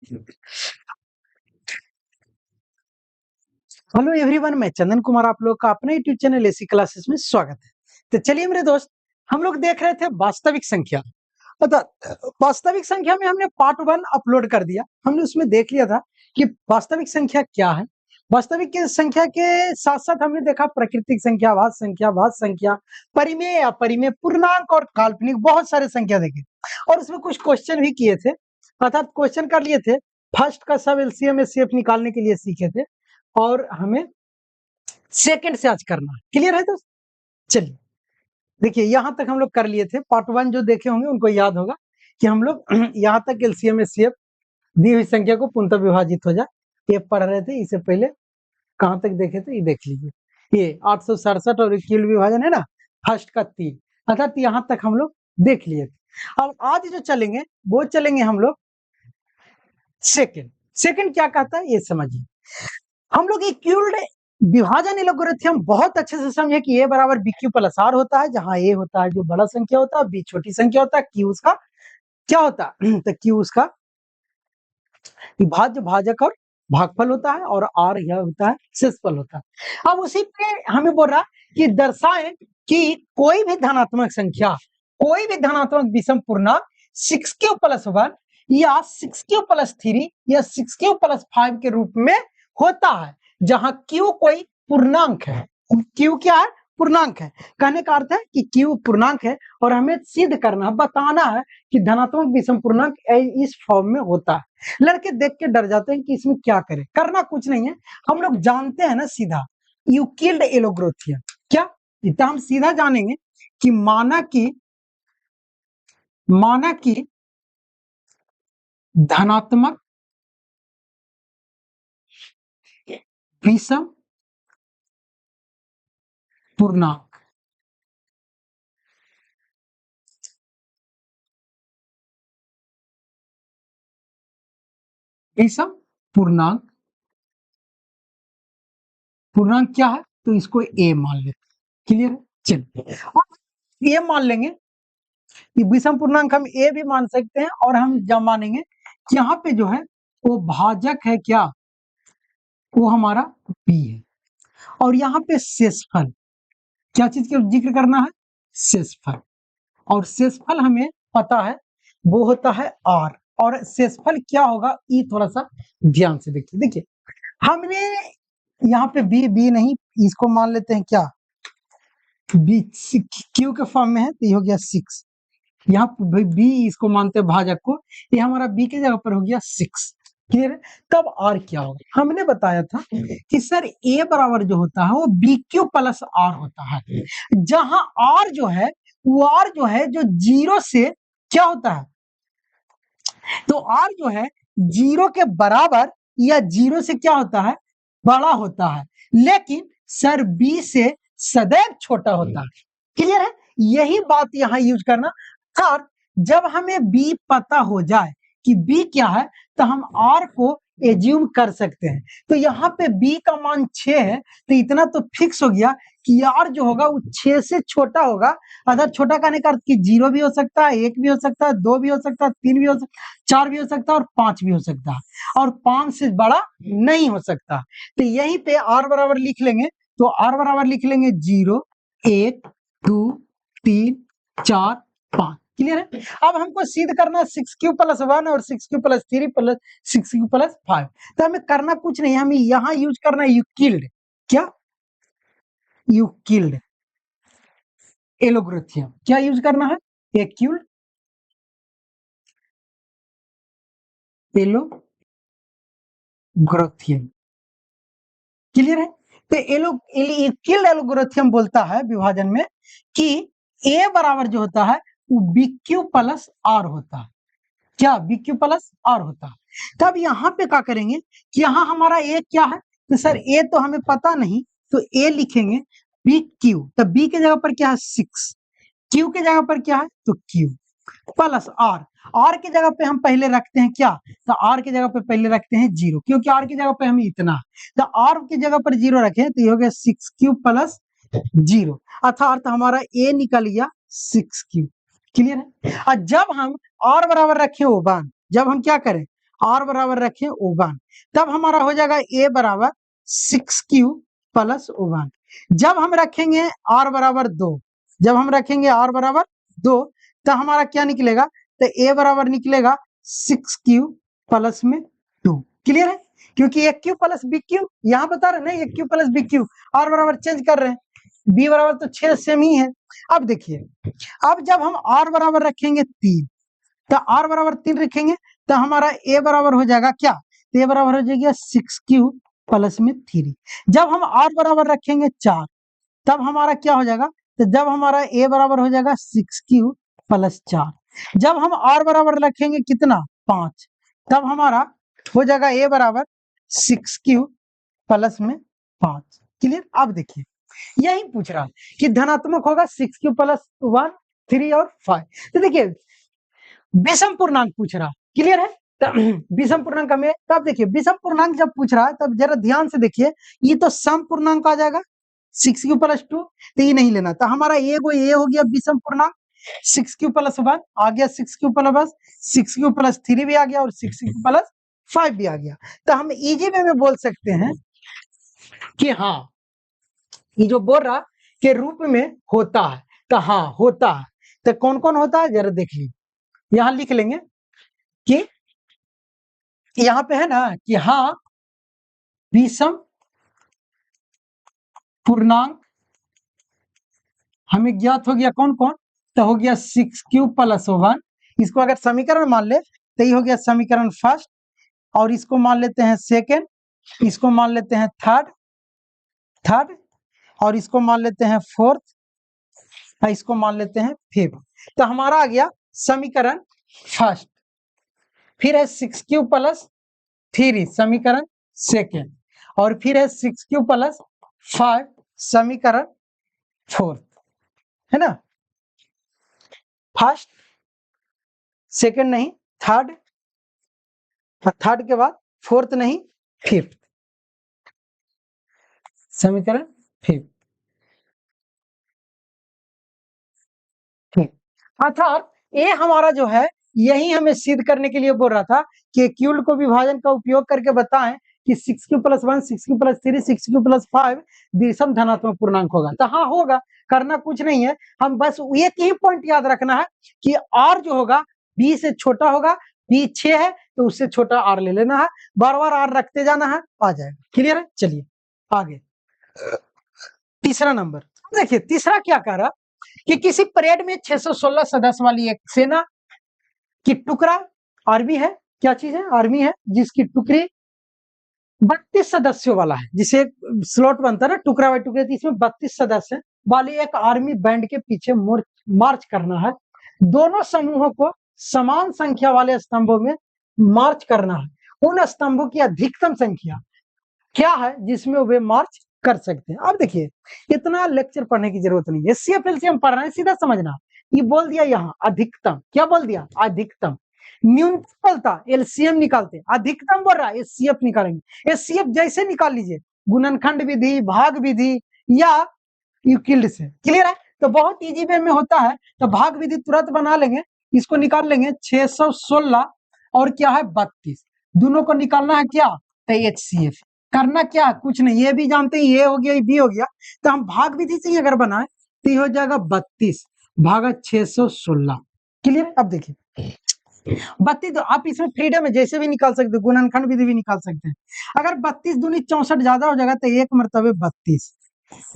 Hello everyone, मैं चंदन कुमार आप लोग का अपने यूट्यूब चैनल एसी क्लासेस में स्वागत है। तो चलिए मेरे दोस्त, हम लोग देख रहे थे वास्तविक संख्या। वास्तविक संख्या में हमने पार्ट 1 अपलोड कर दिया। हमने उसमें देख लिया था कि वास्तविक संख्या क्या है। वास्तविक के संख्या के साथ साथ हमने देखा प्राकृतिक संख्या, भाज्य संख्या, परिमेय, अपरिमेय, पूर्णांक और काल्पनिक, बहुत सारे संख्या देखे और उसमें कुछ क्वेश्चन भी किए थे, अर्थात क्वेश्चन कर लिए थे। फर्स्ट का सब एलसीएम एचसीएफ निकालने के लिए सीखे थे और हमें सेकंड से आज करना है। क्लियर है दोस्त? चलिए देखिए, यहां तक हम लोग कर लिए थे। पार्ट 1 जो देखे होंगे उनको याद होगा कि हम लोग यहां तक एलसीएम एचसीएफ दी हुई संख्या को पूर्णतः विभाजित हो जाए ये पढ़ रहे थे। इससे पहले कहां तक देखे थे ये देख लीजिए। ये 867 और इक्वल विभाजन है ना, फर्स्ट का 3, अर्थात यहां तक हम लोग देख लिए थे। अब आज जो चलेंगे वो चलेंगे हम लोग सेकंड। सेकंड क्या कहता है ये समझिए। हम लोग इक्वल्ड विभाजन एल्गोरिथम बहुत अच्छे से समझे कि ए बराबर बी क्यू प्लस आर होता है, जहां ए होता है जो बड़ा संख्या होता है, बी छोटी संख्या होता है, क्यू उसका क्या होता है तो क्यू उसका विभाज्य भाजक और भागफल होता है और आर यह होता है शेषफल होता है। अब उसी पे हमें बोल रहा कि दर्शाएं कि कोई भी धनात्मक संख्या, कोई भी धनात्मक विषम पूर्णांक 6q+1 या 6q+3 या 6q+5 के रूप में होता है, जहां q कोई पूर्णांक है। q क्या है? पूर्णांक है। कहने का अर्थ है कि q पूर्णांक है और हमें सिद्ध करना, बताना है कि धनात्मक विषम पूर्णांक इस फॉर्म में होता है। लड़के देख के डर जाते हैं कि इसमें क्या करें। करना कुछ नहीं है, हम लोग जानते हैं ना सीधा यूक्लिड एलोग्रोथियम क्या, इतना हम सीधा जानेंगे कि माना कि धनात्मक विषम पूर्णांक विषम पूर्णांक पूर्णांक क्या है तो इसको ए मान लेते हैं। क्लियर है? चलिए ए मान लेंगे। ये विषम पूर्णांक हम ए भी मान सकते हैं और हम जब मानेंगे कि यहाँ पे जो है वो भाजक है क्या, वो हमारा बी है और यहाँ पे शेषफल, क्या चीज का जिक्र करना है? शेषफल। और शेषफल हमें पता है वो होता है आर, और शेषफल क्या होगा ये थोड़ा सा ध्यान से देखिए। देखिए हमने यहाँ पे बी नहीं, इसको मान लेते हैं क्या, बी क्यू के फॉर्म में है तो ये हो गया 6। यहाँ पे बी इसको मानते हैं भाजक को, ये हमारा बी के जगह पर हो गया 6। क्लियर है? तब आर क्या होगा? हमने बताया था कि सर ए बराबर जो होता है वो बी क्यू प्लस आर होता है, जहां आर जो है वो आर जो है जो 0 से क्या होता है, तो आर जो है 0 के बराबर या 0 से क्या होता है, बड़ा होता है, लेकिन सर बी से सदैव छोटा होता है। क्लियर है? यही बात यहां यूज करना। और जब हमें बी पता हो जाए कि बी क्या है तो हम आर को एज्यूम कर सकते हैं। तो यहाँ पे बी का मान 6 है तो इतना तो फिक्स हो गया कि आर जो होगा वो 6 से छोटा होगा। अगर छोटा कहने का अर्थ कि 0 भी हो सकता है, 1 भी हो सकता है, 2 भी हो सकता है, 3 भी हो सकता है, 4 भी हो सकता है और 5 भी हो सकता है, और 5 से बड़ा नहीं हो सकता। तो यहीं पे आर बराबर लिख लेंगे, तो आर बराबर लिख लेंगे 0, 1, 2, 3, 4, 5। क्लियर है? अब हमको सिद्ध करना 6q+1 और 6q+3 प्लस 6q+5। तो हमें करना कुछ नहीं, हमें यहां यूज करना है यूक्लिड। क्या? यूक्लिड एलोग्रोथियम। क्या यूज करना है? यूक्लिड एलोग्रोथियम। क्लियर है? तो यूक्लिड एलोग्रोथियम बोलता है विभाजन में कि ए बराबर जो होता है वो बीक्यू प्लस आर होता है। क्या? बीक्यू प्लस आर होता है। तब यहाँ पे क्या करेंगे कि यहाँ हमारा ए क्या है, तो सर ए तो हमें पता नहीं, तो ए लिखेंगे बी क्यू, तो बी के जगह पर क्या है 6, क्यू के जगह पर क्या है तो क्यू प्लस आर। आर की जगह पे हम पहले रखते हैं क्या, तो आर की जगह पे पहले रखते हैं 0, क्योंकि आर की जगह पे हमें इतना है, तो आर की जगह पर 0 रखें तो ये हो गया 6q+0, अर्थात हमारा ए निकल गया 6q। क्लियर है? और जब हम आर बराबर रखें 1, जब हम क्या करें R बराबर रखें O1, तब हमारा हो जाएगा A बराबर 6Q प्लस O1। जब हम रखेंगे R बराबर 2, जब हम रखेंगे R बराबर 2, तो हमारा क्या निकलेगा, तो A बराबर निकलेगा 6Q प्लस में 2। क्लियर है, क्योंकि एक क्यू प्लस बी क्यू यहाँ बता रहे हैं ना, एक Q plus B Q, R बराबर चेंज कर रहे हैं, B बराबर तो 6 सेम ही है। अब देखिए, अब जब हम R बराबर रखेंगे 3, तो R बराबर 3 रखेंगे तो हमारा A बराबर हो जाएगा क्या, तो A बराबर हो जाएगा 6Q प्लस में 3। जब हम R बराबर रखेंगे 4, तब हमारा क्या हो जाएगा, तो जब हमारा A बराबर हो जाएगा 6Q प्लस 4। जब हम R बराबर रखेंगे कितना, 5, तब हमारा हो जाएगा A बराबर 6Q प्लस में 5। क्लियर। अब देखिए, यही पूछ रहा है कि धनात्मक होगा 6Q प्लस 1, 3 और 5। तो देखिए विषम पूर्णांक पूछ रहा है। क्लियर है, विषम पूर्णांक में तब देखिए, विषम पूर्णांक जब पूछ रहा है तब जरा ध्यान से देखिए, ये तो सम पूर्णांक आ जाएगा 6Q प्लस 2, तो ये नहीं लेना, तो हमारा ये हो गया विषम पूर्णांक, 6Q प्लस 1 आ गया, 6Q प्लस 6Q प्लस 3 भी आ गया और 6Q प्लस 5 भी आ गया। तो हम इजी वे में बोल सकते हैं कि हाँ, ये जो बोल रहा के रूप में होता है, तो हाँ होता है। तो कौन कौन होता है जरा देख लीजिए, यहां लिख लेंगे कि यहां पे है ना कि हाँ विषम पूर्णांक हमें ज्ञात हो गया, कौन कौन, तो हो गया 6Q प्लस 1, इसको अगर समीकरण मान ले तो ये हो गया समीकरण फर्स्ट, और इसको मान लेते हैं सेकेंड, इसको मान लेते हैं थर्ड, और इसको मान लेते हैं फोर्थ, इसको मान लेते हैं फिफ्थ। तो हमारा आ गया समीकरण फर्स्ट, फिर है 6Q प्लस 3 समीकरण सेकेंड, और फिर है 6Q प्लस 5 समीकरण फोर्थ, है ना, फर्स्ट सेकेंड नहीं थर्ड, थर्ड के बाद फोर्थ नहीं फिफ्थ, समीकरण फिफ्थ। अर्थात ये हमारा जो है, यही हमें सिद्ध करने के लिए बोल रहा था कि क्यूल को विभाजन का उपयोग करके बताएं कि 6Q plus 1, 6Q plus 3, 6Q plus 5 विषम धनात्मक पूर्णांक होगा। तो हाँ होगा, करना कुछ नहीं है, हम बस एक ही पॉइंट याद रखना है कि R जो होगा B से छोटा होगा, B 6 है तो उससे छोटा R ले लेना है, बार बार R रखते जाना है, आ जाएगा। क्लियर है, चलिए आगे तीसरा नंबर देखिए। तीसरा क्या कह रहा कि किसी परेड में 616 सदस्य वाली एक सेना की टुकड़ा, आर्मी है, क्या चीज है, आर्मी है, जिसकी टुकड़ी 32 सदस्यों वाला है, जिसे स्लॉट बनता है ना टुकड़ा बाई टुकड़े, इसमें 32 सदस्य वाली एक आर्मी बैंड के पीछे मार्च करना है। दोनों समूहों को समान संख्या वाले स्तंभों में मार्च करना है। उन स्तंभों की अधिकतम संख्या क्या है जिसमें वे मार्च कर सकते हैं। अब देखिए, इतना लेक्चर पढ़ने की जरूरत नहीं है, CFL से हम पढ़ रहे हैं, सीधा समझना। ये बोल दिया यहाँ अधिकतम, क्या बोल दिया, अधिकतम। न्यूनतम बोलता LCM निकालते, अधिकतम बोल रहा है HCF निकालेंगे। HCF जैसे निकाल लीजिए, गुणनखंड विधि, भाग विधि या यूक्लिड से। क्लियर है, तो बहुत इजी वे में होता है, तो भाग विधि तुरंत बना लेंगे, इसको निकाल लेंगे 616 और क्या है 32, दोनों को निकालना है क्या, तो HCF। करना क्या, कुछ नहीं, ये भी जानते हैं, ये हो गया, ये भी हो गया, तो हम भाग विधि से ही अगर बनाए तो ये हो जाएगा 32 भागा 616। क्लियर। अब देखिए 32, तो आप इसमें फ्रीडम है, जैसे भी निकाल सकते हो, गुणनखंड विधि भी निकाल सकते हैं। अगर 32 दूनी 64 ज्यादा हो जाएगा तो एक मरतबे 32,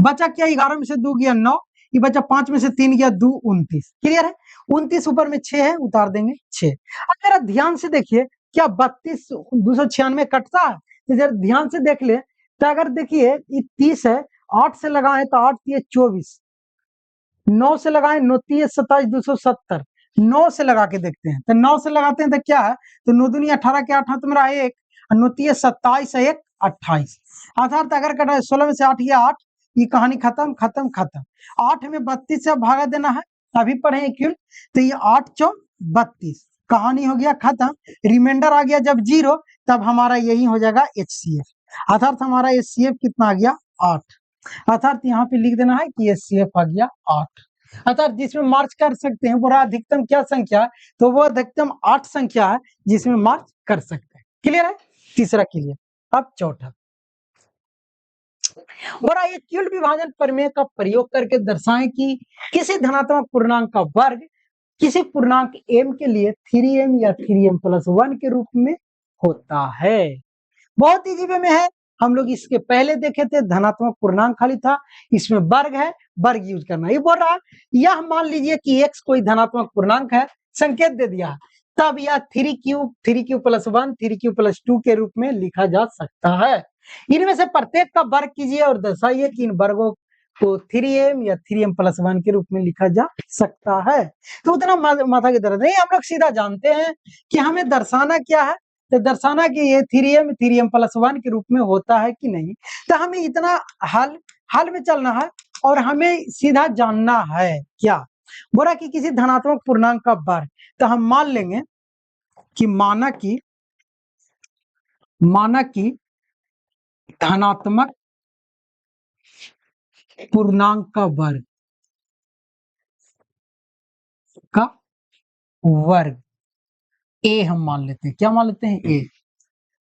बचा क्या, 11 में से 2 गया 9, ये बचा 5 में से 3 गया 2, 29। क्लियर है, 29 ऊपर में 6 है, उतार देंगे 6। अगर ध्यान से देखिए, क्या 32 296 कटता है, तो जरा ध्यान से देख ले, तो अगर देखिए ये 30 है, 8 से लगाए तो 8 3 24, 9 से लगाए 9 3 27 270, 9 से लगा के देखते हैं, तो 9 से लगाते हैं तो क्या है, तो 9 दूनी 18 के 8 हाथ मेरा 1, 9 3 27 1 28, अर्थात अगर कटा 16 में से 8 ये 8, ये कहानी खत्म खत्म खत्म। 8 में 32 से भागा देना है, अभी पढ़े क्यों, तो ये 8 4 32, कहानी हो गया खत्म। रिमाइंडर आ गया जब 0, तब हमारा यही हो जाएगा HCF, अर्थात हमारा HCF कितना आ गया 8, अर्थात यहाँ पे लिख देना है कि HCF आ गया 8, अर्थात जिसमें मार्च कर सकते हैं, पूरा अधिकतम क्या संख्या है, तो वो अधिकतम 8 संख्या है जिसमें मार्च कर सकते हैं। क्लियर है? तीसरा क्लियर। अब चौथा, और आइए कील्ड विभाजन प्रमेय का प्रयोग करके दर्शाएं कि किसी धनात्मक पूर्णांक का वर्ग किसी पूर्णांक m के लिए 3m या 3m+1 के रूप में होता है। बहुत इजी वे में है, हम लोग इसके पहले देखे थे, धनात्मक पूर्णांक खाली था, इसमें वर्ग है, वर्ग यूज करना। ये बोल रहा है यह मान लीजिए कि x कोई धनात्मक पूर्णांक है, संकेत दे दिया, तब यह 3q+1 3q+2 के रूप में लिखा जा सकता है। इनमें से प्रत्येक का वर्ग कीजिए और दर्शाइए कि इन वर्गों को 3m या 3m+1 के रूप में लिखा जा सकता है। तो उतना माथा की दर्द नहीं, हम लोग सीधा जानते हैं कि हमें दर्शाना क्या है, तो दर्शाना कि ये 3m 3m+1 के रूप में होता है कि नहीं। तो हमें इतना हल में चलना है और हमें सीधा जानना है क्या, बोला कि किसी धनात्मक पूर्णांक का वर्ग, तो हम मान लेंगे कि माना कि धनात्मक पूर्णांक का वर्ग ए हम मान लेते हैं। क्या मान लेते हैं? ए।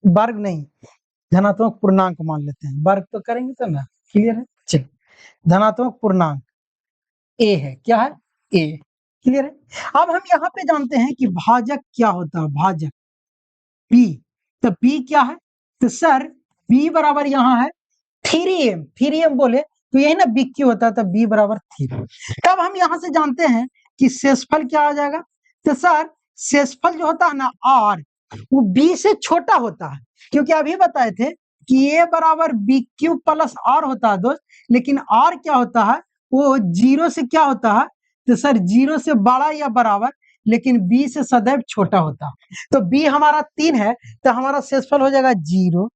वर्ग नहीं, धनात्मक पूर्णांक मान लेते हैं, वर्ग तो करेंगे तो ना। क्लियर है? चलिए, धनात्मक पूर्णांक ए है। क्या है? ए। क्लियर है? अब हम यहाँ पे जानते हैं कि भाजक क्या होता है, भाजक बी। तो बी क्या है? तो सर बी बराबर यहाँ है 3m। 3m बोले तो यही ना बी क्यू होता है, तो बी बराबर 3। तब हम यहाँ से जानते हैं कि शेषफल क्या आ जाएगा। तो सर शेषफल जो होता है ना आर, वो बी से छोटा होता है, क्योंकि अभी बताए थे कि ए बराबर बी क्यू प्लस आर होता है दोस्त, लेकिन आर क्या होता है, वो 0 से क्या होता है, तो सर 0 से बड़ा या बराबर, लेकिन बी से सदैव छोटा होता है। तो बी हमारा 3 है, तो हमारा शेषफल हो जाएगा 0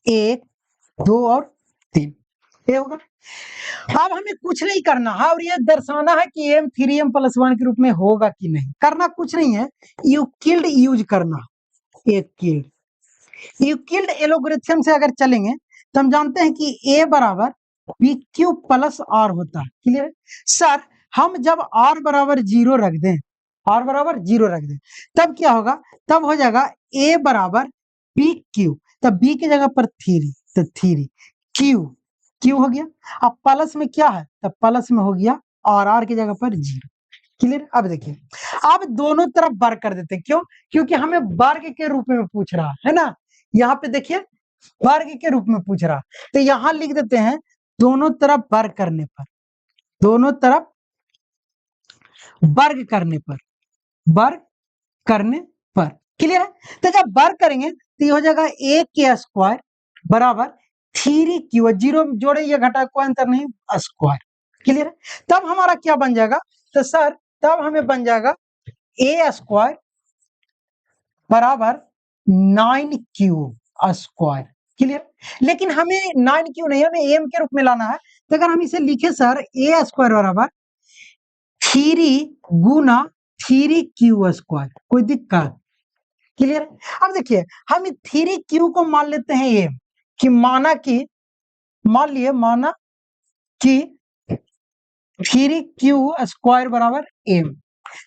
1 2 और 3। ये होगा। अब हमें कुछ नहीं करना है और ये दर्शाना है कि m 3m+1 के रूप में होगा कि नहीं। करना कुछ नहीं है, यूक्लिड यूज करना। यूक्लिड एलोगरिथम से अगर चलेंगे तो हम जानते हैं कि a बराबर बी क्यू प्लस आर होता है। क्लियर है? सर हम जब r बराबर 0 रख दें, r बराबर 0 रख दें, तब क्या होगा, तब हो जाएगा a बराबर बी क्यू, तब b की जगह पर 3, तो 3 क्यू हो गया। अब प्लस में क्या है, तब प्लस में हो गया और r की जगह पर 0। क्लियर? अब देखिए, अब दोनों तरफ वर्ग कर देते हैं। क्यों? क्योंकि हमें वर्ग के रूप में पूछ रहा है ना। यहाँ पे देखिए वर्ग के रूप में पूछ रहा, तो यहाँ लिख देते हैं दोनों तरफ वर्ग करने पर, दोनों तरफ वर्ग करने पर। क्लियर है? तो जब वर्ग करेंगे तो ये हो जाएगा a के स्क्वायर बराबर 3q, 0 जोड़े ये घटा, कोई अंतर नहीं, स्क्वायर। क्लियर है? तब हमारा क्या बन जाएगा, तो सर तब हमें बन जाएगा a स्क्वायर बराबर 9q स्क्वायर। क्लियर? लेकिन हमें 9q नहीं, हमें m के रूप में लाना है। तो अगर हम इसे लिखे सर a स्क्वायर बराबर 3 गुना 3q स्क्वायर, कोई दिक्कत? क्लियर? अब देखिए हम 3q को मान लेते हैं m, कि माना कि कि 3q स्क्वायर बराबर m,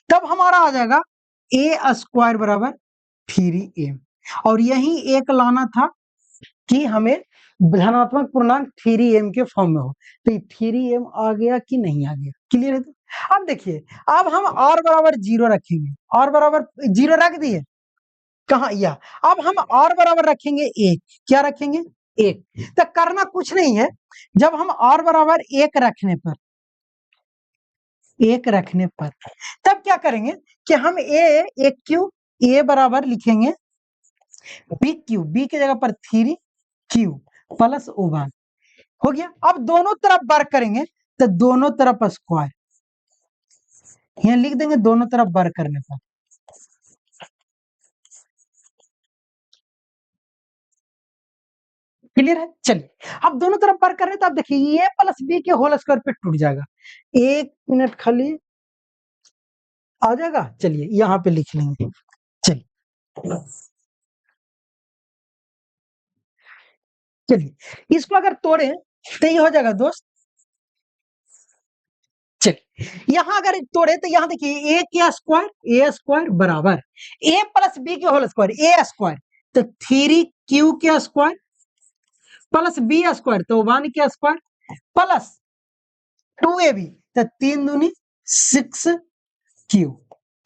तब हमारा आ जाएगा a स्क्वायर बराबर 3m। और यही एक लाना था कि हमें धनात्मक पूर्णांक 3m के फॉर्म में हो, तो 3m आ गया कि नहीं आ गया? क्लियर है? तो अब देखिए, अब हम r बराबर 0 रखेंगे, r बराबर 0 रख दिए कहा, या अब हम r बराबर रखेंगे 1। क्या रखेंगे? 1। तो करना कुछ नहीं है, जब हम r बराबर 1 रखने पर तब क्या करेंगे कि हम एक क्यू a बराबर लिखेंगे बी क्यू, बी की जगह पर 3q प्लस 1 हो गया। अब दोनों तरफ वर्ग करेंगे तो दोनों तरफ स्क्वायर, यहाँ लिख देंगे दोनों तरफ वर्ग करने पर। क्लियर है? चलिए अब दोनों तरफ वर्ग कर रहे हैं, तो आप देखिए a प्लस बी के होल स्क्वायर पे टूट जाएगा। 1 मिनट खाली आ जाएगा। चलिए यहाँ पे लिख लेंगे। चलिए इसको अगर तोड़े तो ये हो जाएगा दोस्त। चलिए यहाँ अगर तोड़े तो यहाँ देखिए a स्क्वायर बराबर a प्लस बी के होल स्क्वायर, a स्क्वायर तो 3q के स्क्वायर प्लस बी स्क्वायर तो 1 के स्क्वायर प्लस 2ab तो 3 दूनी 6q।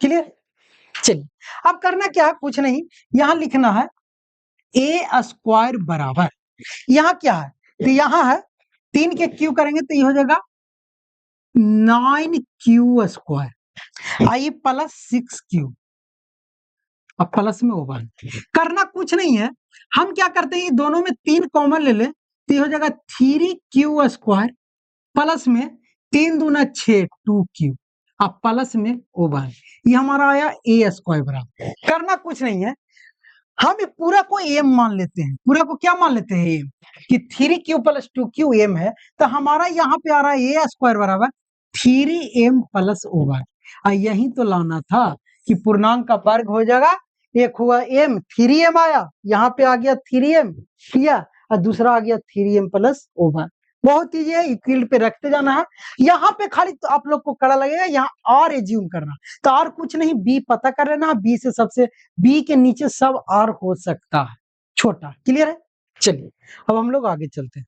क्लियर? चलिए अब करना क्या है, कुछ नहीं, यहां लिखना है a स्क्वायर बराबर, यहां क्या है तो यहां है 3 के क्यू करेंगे तो ये हो जाएगा 9q स्क्वायर आई प्लस 6q, अब प्लस में होगा, करना कुछ नहीं है, हम क्या करते हैं दोनों में 3 कॉमन ले ले तो ये हो जाएगा 3q स्क्वायर प्लस में 3 दूना 6 2q, अब प्लस में ओवर, ये हमारा आया a स्क्वायर बराबर। करना कुछ नहीं है, हम पूरा को एम मान लेते हैं, पूरा को क्या मान लेते हैं एम, कि 3q प्लस 2q एम है, तो हमारा यहाँ पे आ रहा है a स्क्वायर बराबर 3m प्लस ओवर। यही तो लाना था कि पूर्णांक का वर्ग हो जाएगा, एक हुआ m 3m आया, यहाँ पे आ गया 3m किया और दूसरा आ गया 3m प्लस ओवर। बहुत ईजी है, इक्विल्ड पे रखते जाना है, यहाँ पे खाली तो आप लोग को कड़ा लगेगा, यहाँ आर एज्यूम करना, तो आर कुछ नहीं बी पता कर लेना, बी से सबसे बी के नीचे सब आर हो सकता है छोटा। क्लियर है? चलिए अब हम लोग आगे चलते हैं।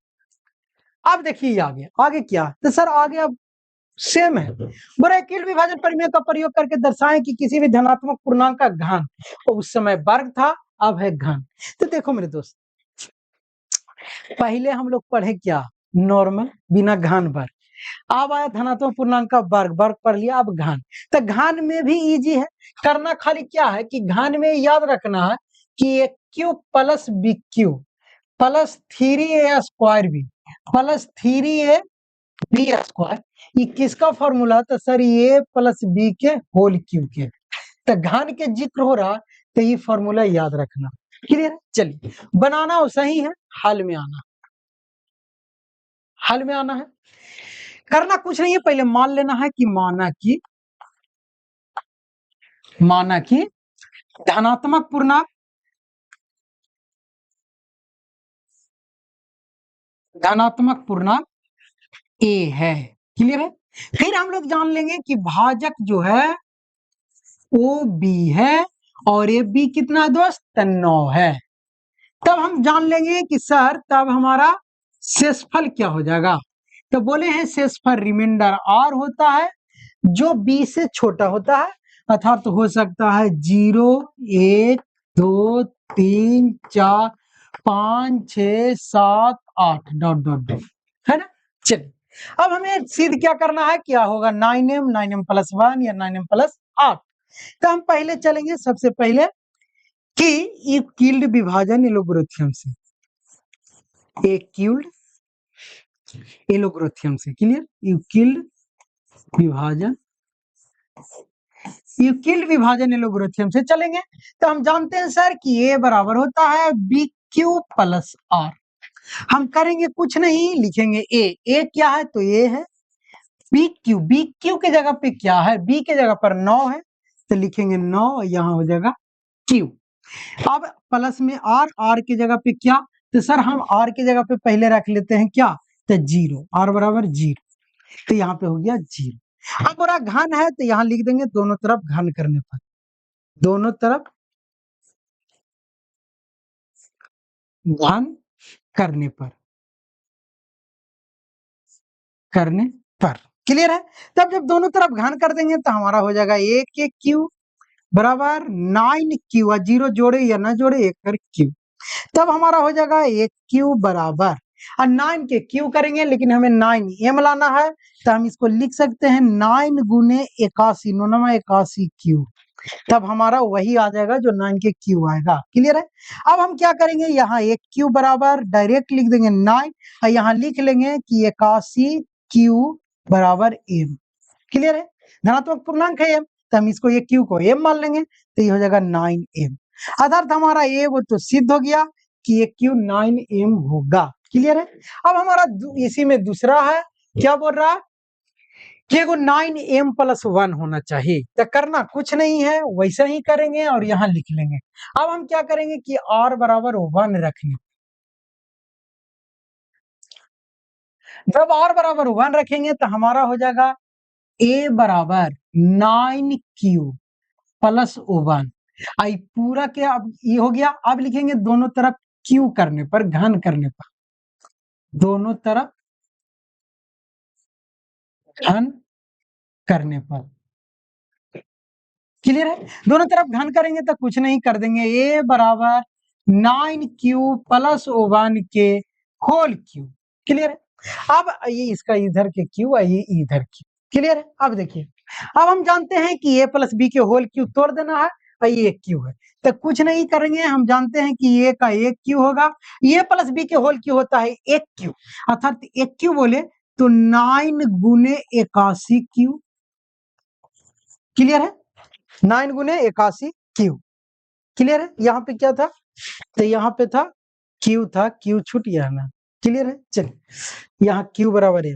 अब देखिए आगे क्या है, तो सर आगे अब सेम है, ब्रैकेट विभाजन प्रमेय का प्रयोग करके दर्शाएं कि किसी भी धनात्मक पूर्णांक का घन उस समय वर्ग था अब है घन। तो देखो मेरे दोस्त, पहले हम लोग पढ़े क्या, नॉर्मल बिना घन वर्ग, अब आया धनात्मक पूर्णांक का वर्ग, वर्ग पढ़ लिया, अब घन। तो घन में भी इजी है, करना खाली क्या है कि घन में याद रखना है कि A cube plus B Q plus 3a square B plus 3a B square, ये किसका फॉर्मूला, तो सर ए प्लस बी के होल क्यू के, तो घन के जिक्र हो रहा तो ये फॉर्मूला याद रखना। क्लियर? चलिए बनाना सही है, हल में आना, हल में आना है, करना कुछ नहीं है, पहले मान लेना है कि माना कि धनात्मक पूर्णांक ए है। क्लियर है? फिर हम लोग जान लेंगे कि भाजक जो है ओ बी है और ए बी कितना है दोस्त, 9 है। तब हम जान लेंगे कि सर तब हमारा शेषफल क्या हो जाएगा, तो बोले हैं शेषफल रिमाइंडर आर होता है जो बी से छोटा होता है, अर्थात तो हो सकता है 0 1 2 3 4 5 6 7 8 डॉट डॉट डॉट, है ना। चलिए अब हमें सिद्ध क्या करना है, क्या होगा 9m प्लस 1 या 9m प्लस 8। तो हम पहले चलेंगे सबसे पहले कि यूक्लिड विभाजन एलोग्राथम से, एलोग्राथम से। क्लियर? यूक्लिड विभाजन एलोग्राथम से चलेंगे, तो हम जानते हैं सर कि ए बराबर होता है बी क्यू प्लस आर। हम करेंगे कुछ नहीं, लिखेंगे ए क्या है तो ए है, बी क्यू के जगह पे क्या है, बी के जगह पर 9 है तो लिखेंगे 9, यहां हो जाएगा क्यू। अब प्लस में आर के जगह पे क्या, तो सर हम आर के जगह पे पहले रख लेते हैं क्या, तो 0, आर बराबर 0, तो यहाँ पे हो गया 0। अब पूरा घन है तो यहाँ लिख देंगे दोनों तरफ घन करने पर, दोनों तरफ घन करने पर। क्लियर है? तब जब दोनों तरफ घन कर देंगे तो हमारा हो जाएगा ए के क्यू बराबर 9q, 0 जोड़े या ना जोड़े एक कर क्यू, तब हमारा हो जाएगा एक क्यू बराबर, और 9 के क्यू करेंगे लेकिन हमें 9m लाना है, तो हम इसको लिख सकते हैं 9 गुने 81, 9 81 क्यू, तब हमारा वही आ जाएगा जो 9 के क्यू आएगा। क्लियर है? अब हम क्या करेंगे, यहाँ एक क्यू बराबर डायरेक्ट लिख देंगे 9 और यहाँ लिख लेंगे कि 81 क्यू बराबर m। क्लियर है? धनात्मक पूर्णांक है m, तो हम इसको ये क्यू को m मान लेंगे, तो ये हो जाएगा 9m, अर्थात हमारा ये वो तो सिद्ध हो गया कि ये क्यू 9m होगा। क्लियर है? अब हमारा इसी में दूसरा है, क्या बोल रहा है कि एगो 9m प्लस 1 होना चाहिए, तो करना कुछ नहीं है, वैसा ही करेंगे और यहाँ लिख लेंगे। अब हम क्या करेंगे कि r बराबर 1 रखेंगे, जब r बराबर 1 रखेंगे तो हमारा हो जाएगा a बराबर 9q प्लस 1, आई पूरा के अब ये हो गया। अब लिखेंगे दोनों तरफ क्यू करने पर, घन करने पर, दोनों तरफ घन करने पर। क्लियर है? दोनों तरफ घन करेंगे तो कुछ नहीं, कर देंगे a बराबर 9q प्लस 1 के होल क्यूब। क्लियर है? अब ये इसका इधर के क्यू और ये इधर क्यू। क्लियर है? अब देखिए, अब हम जानते हैं कि a प्लस बी के होल क्यू तोड़ देना है और ये क्यू है, तो कुछ नहीं करेंगे। हम जानते हैं कि a का एक क्यू होगा, a प्लस बी के होल क्यू होता है एक क्यू, अर्थात एक क्यू बोले तो 9 गुने 81 क्यू। क्लियर है? 9 गुने 81 क्यू। क्लियर है? यहाँ पे क्या था, तो यहाँ पे था क्यू, था क्यू छूट गया ना। क्लियर है? चलिए यहाँ क्यू बराबर है,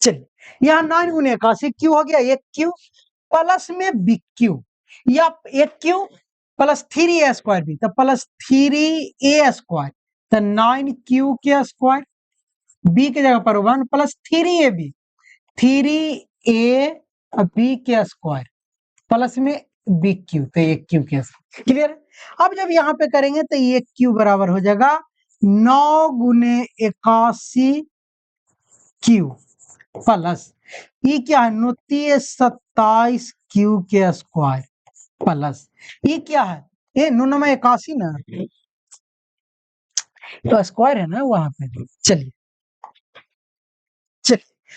चलिए यहाँ 9 गुने 81 क्यू हो गया, एक क्यू प्लस में बी क्यू, या एक क्यू प्लस 3a स्क्वायर भी, तो प्लस 3a स्क्वायर, तो 9q के स्क्वायर, बी के जगह पर 1 प्लस 3ab, 3a बी के स्क्वायर प्लस में बी क्यू, तो एक क्यू के स्क्वायर। क्लियर है? अब जब यहाँ पे करेंगे तो ये क्यू बराबर हो जाएगा 9 गुने 81 क्यू प्लस ये क्या है 27 क्यू के स्क्वायर प्लस ये क्या है, ये 9 में 81 ना, तो स्क्वायर है ना वहां पे। चलिए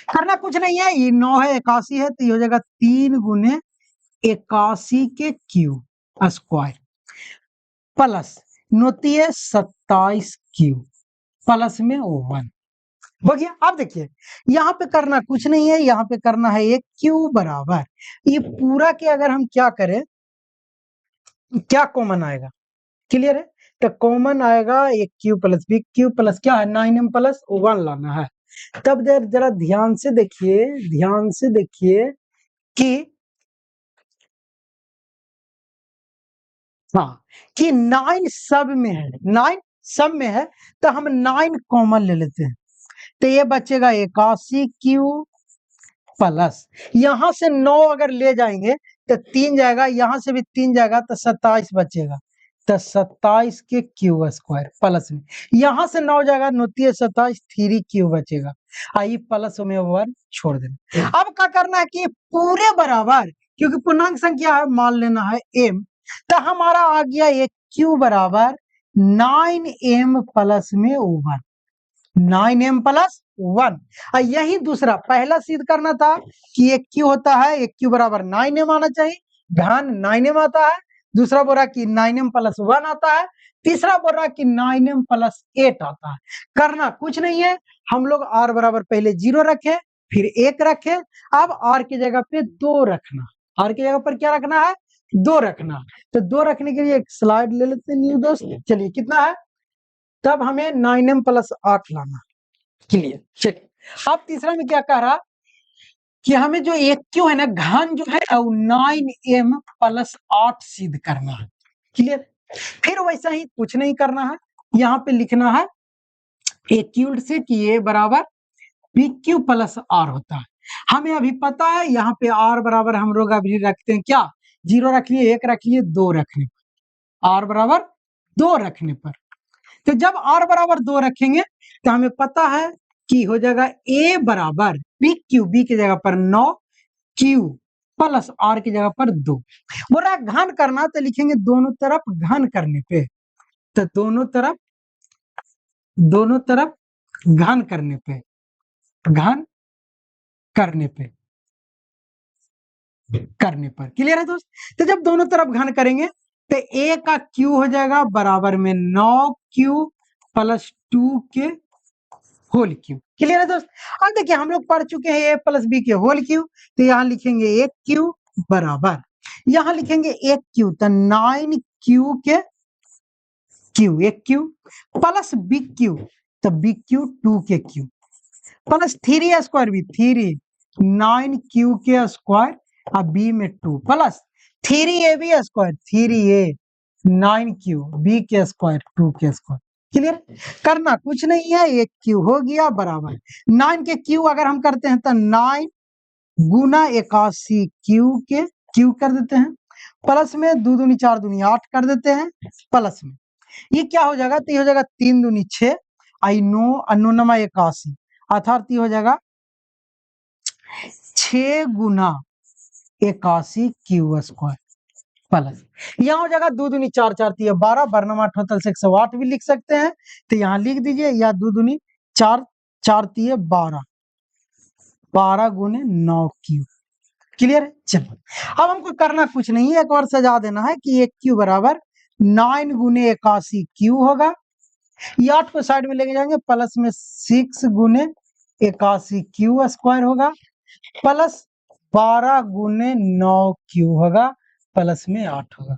करना कुछ नहीं है, ये 9 है 81 है, तो ये हो जाएगा 3 गुने 81 के Q square plus 27 Q plus में 1 हो गया। अब देखिए यहाँ पे करना कुछ नहीं है, यहाँ पे करना है एक क्यू बराबर, ये पूरा के अगर हम क्या करें, क्या कॉमन आएगा। क्लियर है? तो कॉमन आएगा एक Q plus B Q plus क्या है 9m प्लस 1 लाना है। तब जरा ध्यान से देखिए, ध्यान से देखिए कि हाँ, कि 9 सब में है, 9 सब में है, तो हम 9 कॉमन ले लेते हैं, तो ये बचेगा 81 क्यू प्लस, यहां से 9 अगर ले जाएंगे तो 3 जाएगा, यहां से भी 3 जाएगा तो 27 बचेगा, तो 27 के क्यू स्क्वायर प्लस में यहां से 9 जाएगा, 27 3 क्यू बचेगा, आई प्लस में 1 छोड़ देना। अब क्या करना है कि पूरे बराबर, क्योंकि पूर्णांक संख्या है, मान लेना है m, तो हमारा आ गया एक क्यू बराबर 9m प्लस में 1, 9m प्लस 1। यही दूसरा पहला सिद्ध करना था कि एक क्यू होता है, एक क्यू बराबर 9m आना चाहिए, घन 9m आता है, दूसरा बोला कि 9m प्लस 1 आता है, तीसरा बोल रहा कि 9m प्लस 8 आता है। करना कुछ नहीं है, हम लोग r बराबर पहले 0 रखे, फिर 1 रखे, अब r की जगह पे 2 रखना, r की जगह पर क्या रखना है 2 रखना, तो 2 रखने के लिए एक स्लाइड ले लेते हैं न्यू दोस्त। चलिए कितना है, तब हमें 9m प्लस 8 लाना। क्लियर? चलिए अब तीसरा में क्या कह रहा कि हमें जो एक क्यू है ना घन जो है 9m प्लस 8 सिद्ध करना है। क्लियर? फिर वैसा ही कुछ नहीं करना है, यहाँ पे लिखना है एक्यूल्ड से कि ये बराबर पी क्यू प्लस आर होता है। हमें अभी पता है यहाँ पे आर बराबर हम लोग अभी रखते हैं क्या, 0 रख लिए, 1 रख लिए, 2 रखने पर, आर बराबर 2 रखने पर, तो जब r बराबर 2 रखेंगे तो हमें पता है कि हो जाएगा a बराबर पी क्यू, बी की जगह पर 9 क्यू प्लस r की जगह पर 2। बोल रहा है घन करना, तो लिखेंगे दोनों तरफ घन करने पे, तो दोनों तरफ घन करने पे, घन करने पे, करने पर। क्लियर है दोस्त? तो जब दोनों तरफ घन करेंगे तो a का q हो जाएगा बराबर में 9q प्लस 2 के होल क्यू। क्लियर है दोस्त? अब देखिए हम लोग पढ़ चुके हैं a प्लस बी के होल क्यू, तो यहाँ लिखेंगे एक क्यू बराबर, यहाँ लिखेंगे एक क्यू, तो 9q के क्यू, एक क्यू प्लस बी क्यू, तो बी क्यू 2 के क्यू प्लस 3a स्क्वायर भी 3, 9q के स्क्वायर और बी में 2 plus 3ab square 3a, 9q B के स्क्वायर 2 के स्क्वायर। क्लियर? करना कुछ नहीं है, एक क्यू हो गया बराबर 9 के क्यू अगर हम करते हैं तो 9 गुना 81 क्यू के क्यू कर देते हैं प्लस में 2 दूनी 4 दूनी 8 कर देते हैं प्लस में। ये क्या हो जाएगा? तो ये हो जाएगा 3 दूनी 6 आई 9 अनुनमा 81 अर्थात ये हो जाएगा 6 गुना 81 क्यू स्क्वायर प्लस यहाँ हो जाएगा 2 दूनी 4 4 3 12 बरनमा टोटल से 108 भी लिख सकते हैं तो यहाँ लिख दीजिए या 2 दूनी 4 4 3 12 12 गुने 9 क्यू। क्लियर है? चलो अब हमको करना कुछ नहीं है, एक और सजा देना है कि एक क्यू बराबर 9 गुने 81 क्यू होगा। ये 8 को साइड में लेके जाएंगे प्लस में 6 गुने 81 क्यू स्क्वायर होगा प्लस 12 गुने 9 क्यू होगा प्लस में 8 होगा।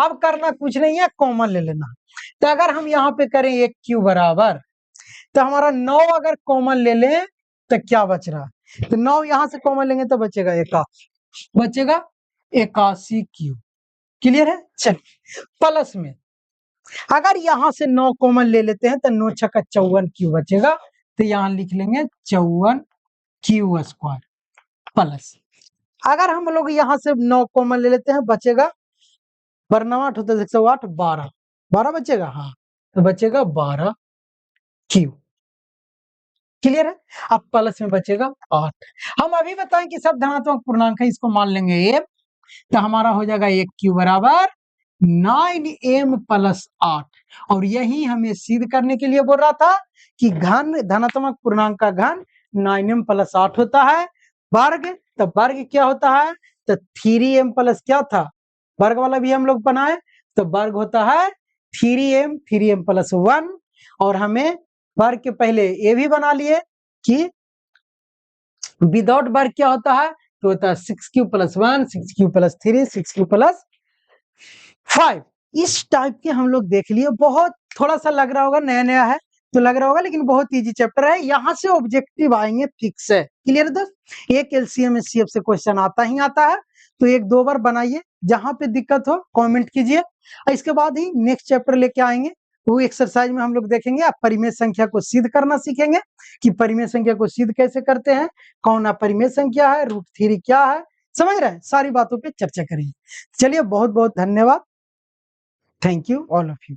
अब करना कुछ नहीं है, कॉमन ले लेना। तो अगर हम यहाँ पे करें एक क्यू बराबर तो हमारा 9 अगर कॉमन ले लें तो क्या बच रहा है? तो 9 यहां से कॉमन लेंगे तो बचेगा 81, बचेगा 81 क्यू। क्लियर है? चलिए प्लस में अगर यहां से 9 कॉमन ले लेते हैं तो 9 छक्का 54 क्यू बचेगा तो यहां लिख लेंगे 54 क्यू स्क्वायर प्लस अगर हम लोग यहां से 9 कॉमन ले लेते हैं बचेगा बरनवा 108 12 12 बचेगा, हाँ तो बचेगा 12 क्यू। क्लियर है? अब प्लस में बचेगा 8। हम अभी बताएं कि सब धनात्मक पूर्णांक है, इसको मान लेंगे m तो हमारा हो जाएगा एक क्यू बराबर 9m प्लस 8 और यही हमें सिद्ध करने के लिए बोल रहा था कि घन धनात्मक पूर्णांक का घन 9m प्लस 8 होता है। वर्ग तो वर्ग क्या होता है? तो 3m प्लस क्या था? वर्ग वाला भी हम लोग बनाए तो वर्ग होता है 3m प्लस 1 और हमें वर्ग के पहले ये भी बना लिए कि विदाउट वर्ग क्या होता है? तो होता है 6q plus 1 6q plus 3 6q plus 5। इस टाइप के हम लोग देख लिए, बहुत थोड़ा सा लग रहा होगा नया नया है तो लग रहा होगा लेकिन बहुत इजी चैप्टर है। यहाँ से ऑब्जेक्टिव आएंगे फिक्स है। क्लियर दोस्त? एक एलसीएम एचसीएफ से क्वेश्चन आता ही आता है तो एक दो बार बनाइए, जहां पे दिक्कत हो कमेंट कीजिए। इसके बाद ही नेक्स्ट चैप्टर लेके आएंगे, वो एक्सरसाइज में हम लोग देखेंगे आप परिमेय संख्या को सिद्ध करना सीखेंगे कि परिमेय संख्या को सिद्ध कैसे करते हैं, कौन अपरिमेय संख्या है, रूट थ्योरी क्या है, समझ रहे हैं? सारी बातों पे चर्चा करेंगे। चलिए बहुत बहुत धन्यवाद। Thank you all of you.